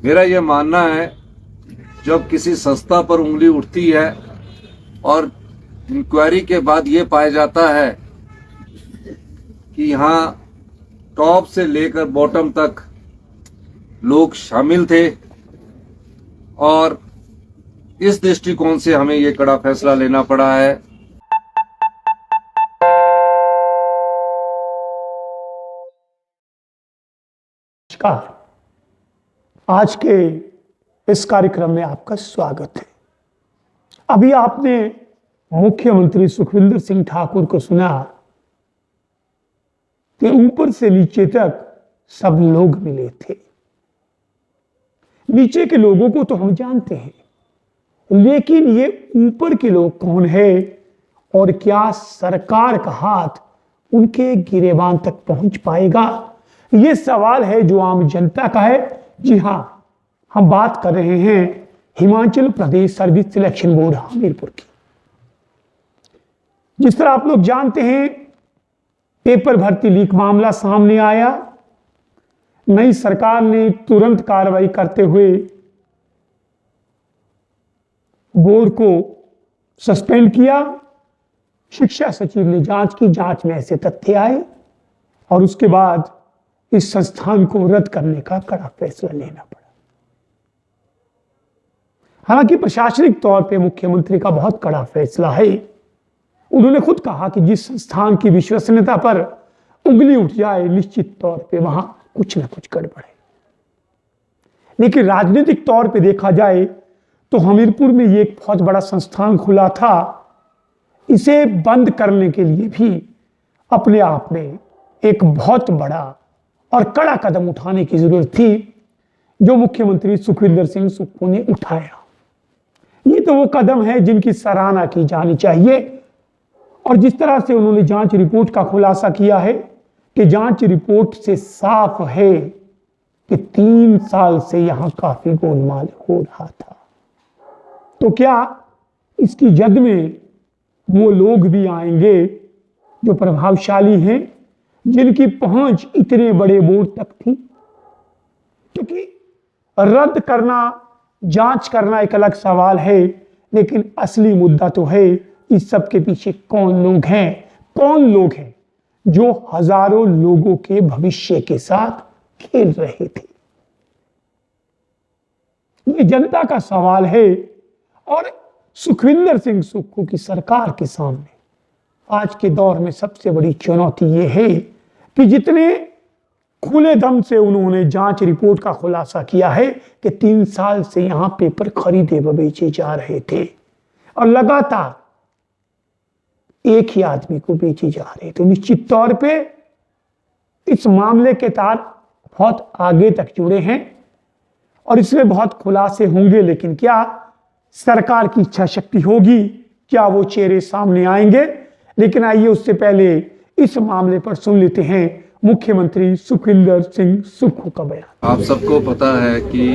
मेरा यह मानना है, जब किसी संस्था पर उंगली उठती है और इंक्वायरी के बाद ये पाया जाता है कि यहाँ टॉप से लेकर बॉटम तक लोग शामिल थे, और इस दृष्टिकोण से हमें ये कड़ा फैसला लेना पड़ा है। नमस्कार, आज के इस कार्यक्रम में आपका स्वागत है। अभी आपने मुख्यमंत्री सुखविंदर सिंह ठाकुर को सुना कि ऊपर से नीचे तक सब लोग मिले थे। नीचे के लोगों को तो हम जानते हैं, लेकिन ये ऊपर के लोग कौन है और क्या सरकार का हाथ उनके गिरेबान तक पहुंच पाएगा, ये सवाल है जो आम जनता का है। जी हां, हम बात कर रहे हैं Himachal Pradesh service selection board Hamirpur की। जिस तरह आप लोग जानते हैं, पेपर भर्ती लीक मामला सामने आया। नई सरकार ने तुरंत कार्रवाई करते हुए बोर्ड को सस्पेंड किया। शिक्षा सचिव ने जांच की, जांच में ऐसे तथ्य आए और उसके बाद इस संस्थान को रद्द करने का कड़ा फैसला लेना पड़ा। हालांकि प्रशासनिक तौर पे मुख्यमंत्री का बहुत कड़ा फैसला है। उन्होंने खुद कहा कि जिस संस्थान की विश्वसनीयता पर उंगली उठ जाए, निश्चित तौर पे वहां कुछ ना कुछ गड़बड़ है। लेकिन राजनीतिक तौर पे देखा जाए तो हमीरपुर में ये एक बहुत बड़ा संस्थान खुला था। इसे बंद करने के लिए भी अपने आप में एक बहुत बड़ा और कड़ा कदम उठाने की जरूरत थी, जो मुख्यमंत्री सुखविंदर सिंह सुक्खू ने उठाया। ये तो वो कदम है जिनकी सराहना की जानी चाहिए। और जिस तरह से उन्होंने जांच रिपोर्ट का खुलासा किया है कि जांच रिपोर्ट से साफ है कि 3 साल से यहां काफी गोलमाल हो रहा था, तो क्या इसकी जद में वो लोग भी आएंगे जो प्रभावशाली हैं, जिनकी पहुंच इतने बड़े बोर्ड तक थी? क्योंकि रद्द करना, जांच करना एक अलग सवाल है, लेकिन असली मुद्दा तो है इस सब के पीछे कौन लोग हैं जो हजारों लोगों के भविष्य के साथ खेल रहे थे। ये जनता का सवाल है। और सुखविंदर सिंह सुक्खू की सरकार के सामने आज के दौर में सबसे बड़ी चुनौती ये है कि जितने खुले दम से उन्होंने जांच रिपोर्ट का खुलासा किया है कि 3 साल से यहां पेपर खरीदे व बेचे जा रहे थे और लगातार एक ही आदमी को बेचे जा रहे थे, निश्चित तौर पे इस मामले के तार बहुत आगे तक जुड़े हैं और इसमें बहुत खुलासे होंगे। लेकिन क्या सरकार की इच्छा शक्ति होगी? क्या वो चेहरे सामने आएंगे? लेकिन आइए उससे पहले इस मामले पर सुन लेते हैं मुख्यमंत्री सुखविंदर सिंह सुक्खू का बयान। आप सबको पता है कि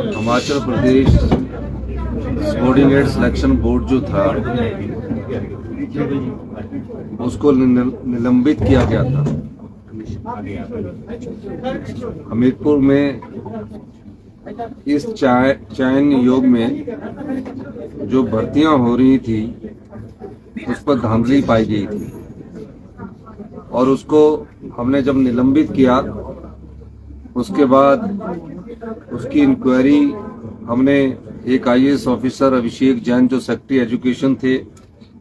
Himachal Pradesh subordinate selection board जो था, उसको निलंबित किया गया था। हमीरपुर में इस चयन योग में जो भर्तियां हो रही थी, उस पर धांधली पाई गई थी और उसको हमने जब निलंबित किया, उसके बाद उसकी इंक्वायरी हमने एक आईएएस ऑफिसर अभिषेक जैन, जो सेक्रेटरी एजुकेशन थे,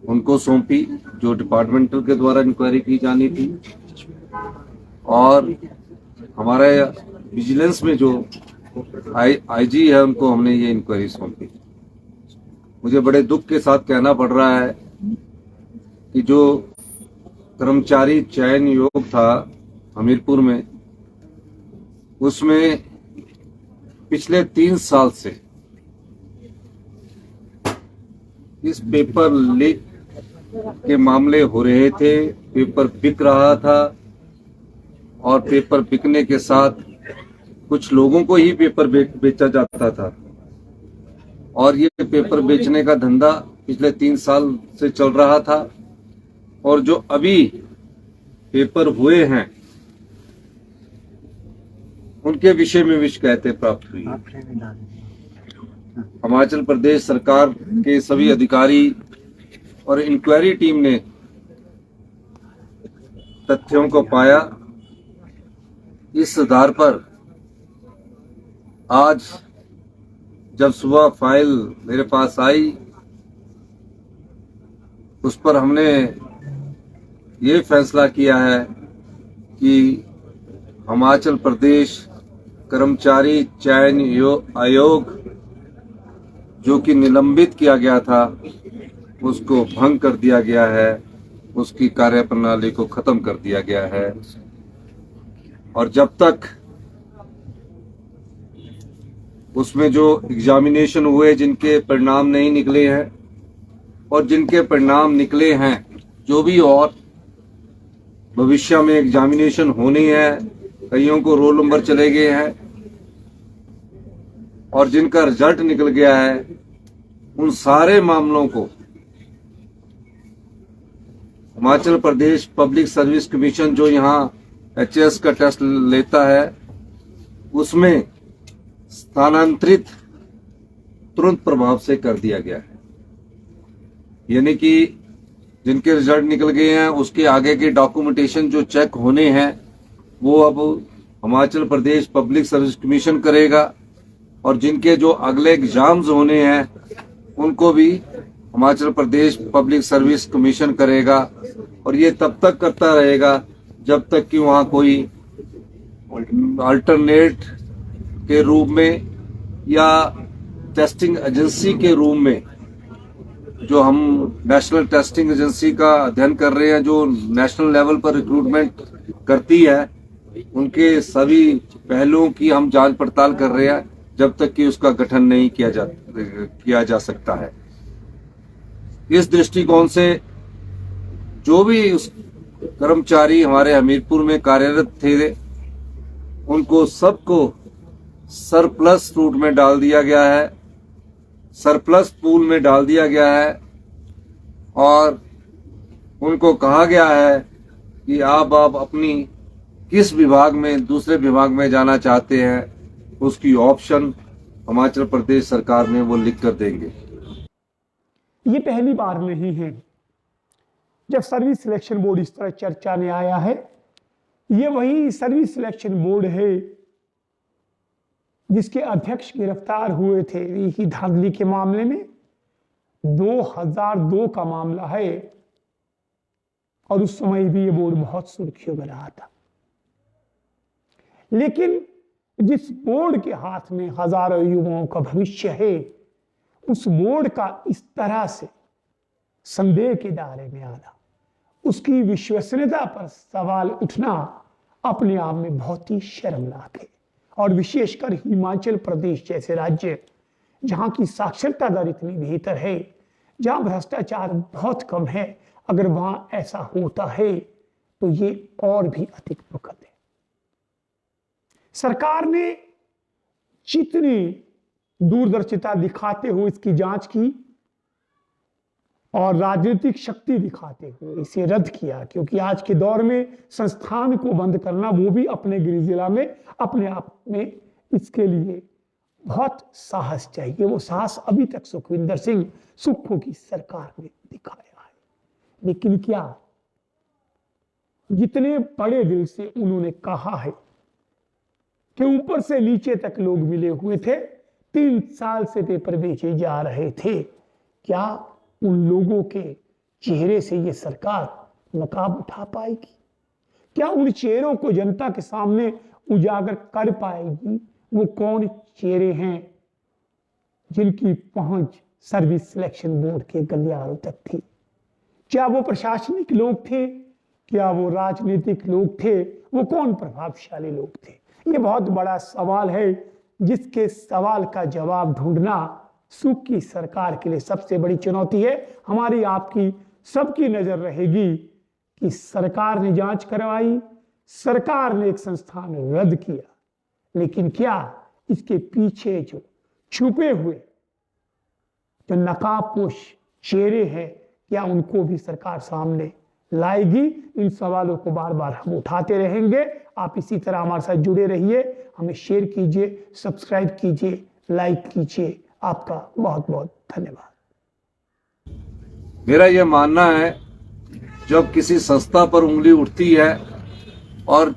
उनको सौंपी, जो डिपार्टमेंटल के द्वारा इंक्वायरी की जानी थी। और हमारे विजिलेंस में जो आईजी है, उनको हमने ये इंक्वायरी सौंपी। मुझे बड़े दुख के साथ कहना पड़ रहा है कि जो कर्मचारी चयन योग था हमीरपुर में, उसमें पिछले 3 साल से इस पेपर लीक के मामले हो रहे थे। पेपर बिक रहा था और पेपर बिकने के साथ कुछ लोगों को ही पेपर बेचा जाता था और ये पेपर बेचने का धंधा पिछले 3 साल से चल रहा था। और जो अभी पेपर हुए हैं, उनके विषय में भी शिकायतें प्राप्त हुई। हिमाचल प्रदेश सरकार के सभी अधिकारी और इंक्वायरी टीम ने तथ्यों को पाया। इस आधार पर आज जब सुबह फाइल मेरे पास आई, उस पर हमने ये फैसला किया है कि हिमाचल प्रदेश कर्मचारी चयन आयोग जो कि निलंबित किया गया था, उसको भंग कर दिया गया है, उसकी कार्यप्रणाली को खत्म कर दिया गया है। और जब तक उसमें जो एग्जामिनेशन हुए जिनके परिणाम नहीं निकले हैं और जिनके परिणाम निकले हैं, जो भी और भविष्य में एग्जामिनेशन होनी है, कईयों को रोल नंबर चले गए हैं और जिनका रिजल्ट निकल गया है, उन सारे मामलों को Himachal Pradesh public service commission जो यहाँ एचएस का टेस्ट लेता है, उसमें स्थानांतरित तुरंत प्रभाव से कर दिया गया है। यानी कि जिनके रिजल्ट निकल गए हैं, उसके आगे के डॉक्यूमेंटेशन जो चेक होने हैं, वो अब Himachal Pradesh public service commission करेगा और जिनके जो अगले एग्जाम्स होने हैं, उनको भी Himachal Pradesh public service commission करेगा। और ये तब तक करता रहेगा जब तक कि वहाँ कोई अल्टरनेट के रूप में या टेस्टिंग एजेंसी के रूप में, जो हम नेशनल टेस्टिंग एजेंसी का अध्ययन कर रहे हैं, जो नेशनल लेवल पर रिक्रूटमेंट करती है, उनके सभी पहलुओं की हम जांच पड़ताल कर रहे हैं जब तक कि उसका गठन नहीं किया जा सकता है। इस दृष्टिकोण से जो भी उस कर्मचारी हमारे हमीरपुर में कार्यरत थे, उनको सबको सरप्लस रूट में डाल दिया गया है, सरप्लस पूल में डाल दिया गया है और उनको कहा गया है कि आप अपनी किस विभाग में, दूसरे विभाग में जाना चाहते हैं, उसकी ऑप्शन हिमाचल प्रदेश सरकार में वो लिख कर देंगे। ये पहली बार नहीं है जब सर्विस सिलेक्शन बोर्ड इस तरह चर्चा में आया है। ये वही सर्विस सिलेक्शन बोर्ड है जिसके अध्यक्ष गिरफ्तार हुए थे ही धांधली के मामले में। 2002 का मामला है और उस समय भी ये बोर्ड बहुत सुर्खियों में रहा था। लेकिन जिस बोर्ड के हाथ में हजारों युवाओं का भविष्य है, उस बोर्ड का इस तरह से संदेह के दायरे में आना, उसकी विश्वसनीयता पर सवाल उठना अपने आप में बहुत ही शर्मनाक है। और विशेषकर हिमाचल प्रदेश जैसे राज्य जहां की साक्षरता दर इतनी बेहतर है, जहां भ्रष्टाचार बहुत कम है, अगर वहां ऐसा होता है तो ये और भी अधिक दुखद है। सरकार ने जितनी दूरदर्शिता दिखाते हुए इसकी जांच की और राजनीतिक शक्ति दिखाते हुए इसे रद्द किया, क्योंकि आज के दौर में संस्थान को बंद करना, वो भी अपने गृह जिला में, अपने आप में इसके लिए बहुत साहस चाहिए। वो साहस अभी तक सुखविंदर सिंह सुक्खू की सरकार ने दिखाया है। लेकिन क्या जितने बड़े दिल से उन्होंने कहा है कि ऊपर से नीचे तक लोग मिले हुए थे, 3 साल से पेपर बेचे जा रहे थे, क्या उन लोगों के चेहरे से ये सरकार नकाब उठा पाएगी? क्या उन चेहरों को जनता के सामने उजागर कर पाएगी? वो कौन चेहरे हैं जिनकी पहुंच सर्विस सिलेक्शन बोर्ड के गलियारों तक थी? क्या वो प्रशासनिक लोग थे? क्या वो राजनीतिक लोग थे? वो कौन प्रभावशाली लोग थे? ये बहुत बड़ा सवाल है, जिसके सवाल का जवाब ढूंढना सुख की सरकार के लिए सबसे बड़ी चुनौती है। हमारी, आपकी, सबकी नजर रहेगी कि सरकार ने जांच करवाई, सरकार ने एक संस्थान रद्द किया, लेकिन क्या इसके पीछे जो छुपे हुए जो नकाबपोश चेहरे हैं, क्या उनको भी सरकार सामने लाएगी। इन सवालों को बार बार हम उठाते रहेंगे। आप इसी तरह हमारे साथ जुड़े रहिए, हमें शेयर कीजिए, सब्सक्राइब कीजिए, लाइक कीजिए। आपका बहुत बहुत धन्यवाद। मेरा यह मानना है, जब किसी संस्था पर उंगली उठती है और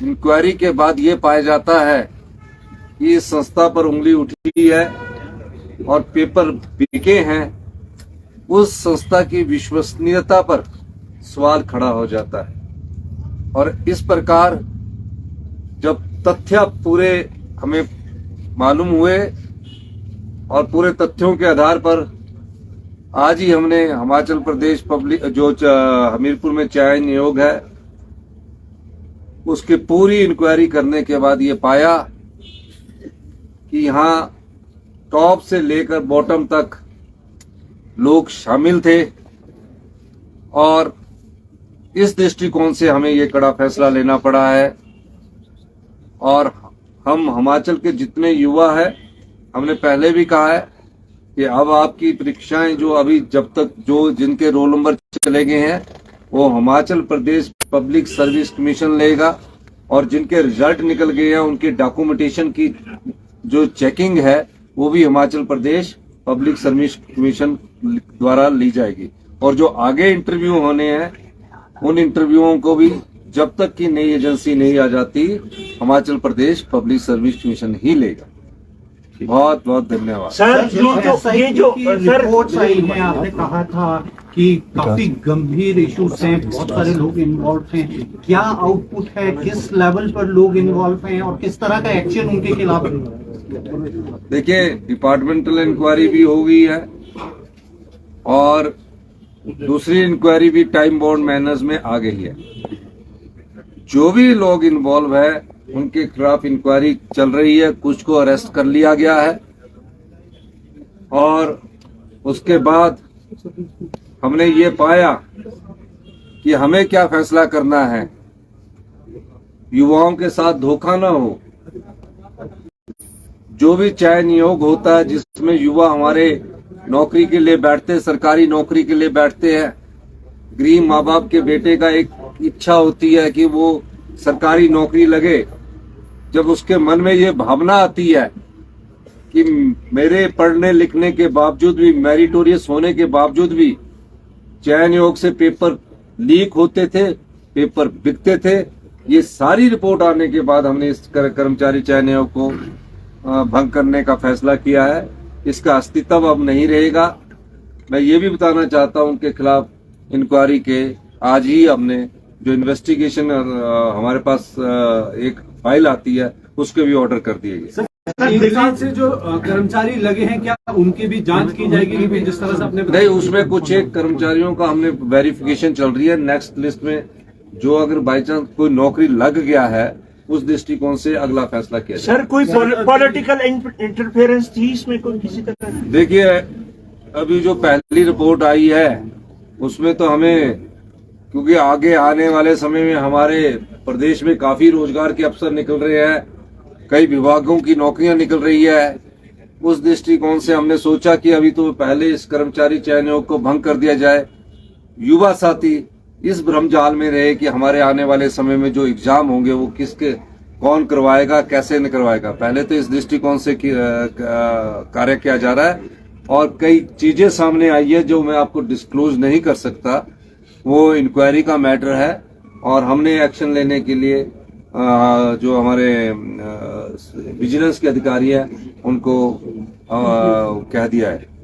इंक्वायरी के बाद ये पाया जाता है कि इस संस्था पर उंगली उठी है और पेपर बिके हैं, उस संस्था की विश्वसनीयता पर सवाल खड़ा हो जाता है। और इस प्रकार जब तथ्य पूरे हमें मालूम हुए और पूरे तथ्यों के आधार पर आज ही हमने हिमाचल प्रदेश पब्लिक जो हमीरपुर में चयन नियोग है उसकी पूरी इंक्वायरी करने के बाद ये पाया कि यहाँ टॉप से लेकर बॉटम तक लोग शामिल थे। और इस दृष्टिकोण से हमें ये कड़ा फैसला लेना पड़ा है। और हम हिमाचल के जितने युवा हैं, हमने पहले भी कहा है कि अब आपकी परीक्षाएं जो अभी जब तक जो जिनके रोल नंबर चले गए हैं वो Himachal Pradesh public service commission लेगा, और जिनके रिजल्ट निकल गए हैं उनकी डॉक्यूमेंटेशन की जो चेकिंग है वो भी Himachal Pradesh public service commission द्वारा ली जाएगी। और जो आगे इंटरव्यू होने हैं उन इंटरव्यूओं को भी जब तक की नई एजेंसी नहीं आ जाती Himachal Pradesh public service commission ही लेगा। बहुत बहुत धन्यवाद। सर, ये जो रिपोर्ट्स आई हैं, आपने कहा था कि काफी गंभीर इश्यूज हैं, बहुत सारे लोग इन्वॉल्व हैं, क्या आउटपुट है, किस लेवल पर लोग इन्वॉल्व हैं और किस तरह का एक्शन उनके खिलाफ है? देखिए, डिपार्टमेंटल इंक्वायरी भी हो गई है और दूसरी इंक्वायरी भी टाइम बाउंड मैनर्स में आ गई है। जो भी लोग इन्वॉल्व है उनके खिलाफ इंक्वायरी चल रही है, कुछ को अरेस्ट कर लिया गया है। और उसके बाद हमने ये पाया कि हमें क्या फैसला करना है, युवाओं के साथ धोखा ना हो। जो भी चयन नियोग होता है जिसमें युवा हमारे नौकरी के लिए बैठते, सरकारी नौकरी के लिए बैठते हैं, गरीब माँ बाप के बेटे का एक इच्छा होती है कि वो सरकारी नौकरी लगे। जब उसके मन में ये भावना आती है कि मेरे पढ़ने लिखने के बावजूद भी, मेरिटोरियस होने के बावजूद भी चयन योग से पेपर लीक होते थे, पेपर बिकते थे, ये सारी रिपोर्ट आने के बाद हमने इस कर्मचारी चयन आयोग को भंग करने का फैसला किया है। इसका अस्तित्व अब नहीं रहेगा। मैं ये भी बताना चाहता हूं उनके खिलाफ इंक्वायरी के आज ही हमने जो इन्वेस्टिगेशन हमारे पास एक फाइल आती है उसके भी ऑर्डर कर दिए गए। दिल्ली से जो कर्मचारी लगे हैं, क्या उनकी भी जांच की जाएगी कि जिस तरह से अपने नहीं, उसमें कुछ एक कर्मचारियों का हमने वेरिफिकेशन चल रही है। नेक्स्ट लिस्ट में जो अगर बाई चांस कोई नौकरी लग गया है उस दृष्टिकोण से अगला फैसला किया जाए। सर, कोई पॉलिटिकल इंटरफेरेंस थी इसमें कोई किसी तरह? देखिए, अभी जो पहली रिपोर्ट आई है उसमें तो हमें, क्योंकि आगे आने वाले समय में हमारे प्रदेश में काफी रोजगार के अवसर निकल रहे हैं, कई विभागों की नौकरियां निकल रही है, उस दृष्टिकोण से हमने सोचा कि अभी तो पहले इस कर्मचारी चयन आयोग को भंग कर दिया जाए। युवा साथी इस भ्रमजाल में रहे कि हमारे आने वाले समय में जो एग्जाम होंगे वो किसके कौन करवाएगा, कैसे नहीं करवाएगा। पहले तो इस दृष्टिकोण से कार्य किया जा रहा है और कई चीजें सामने आई है जो मैं आपको डिस्क्लोज नहीं कर सकता, वो इंक्वायरी का मैटर है। और हमने एक्शन लेने के लिए जो हमारे विजिलेंस के अधिकारी हैं उनको कह दिया है।